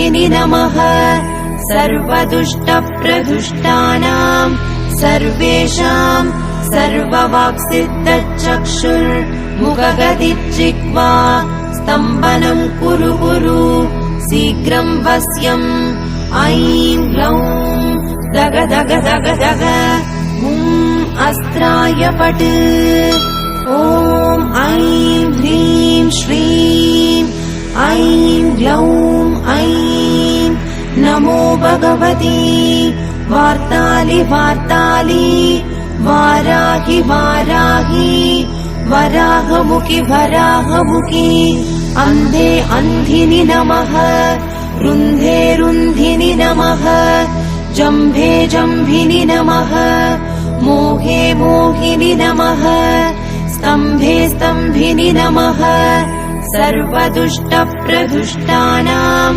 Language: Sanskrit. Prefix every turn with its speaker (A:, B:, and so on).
A: सर्वदुष्टदुःखिनि नमः सर्वदुष्टप्रदुष्टानां सर्वेषां सर्ववाक्सिद्धचक्षुर्मुखगदिज्जिह्वा स्तम्भनं कुरु कुरु शीघ्रं वश्यम् ऐं ग्लौं दग दग दग दग अस्त्राय पट् ॐ ऐं ह्रीं श्रीं ऐं ग्लौं ऐं नमो भगवती वार्तालि वार्तालि वाराहि वाराहि वराहमुखि वराहमुखि अन्धे अन्धिनि नमः रुन्धे रुन्धिनि नमः जम्भे जम्भिनि नमः मोहे मोहिनि नमः स्तम्भे स्तम्भिनि नमः सर्वदुष्टप्रदुष्टानां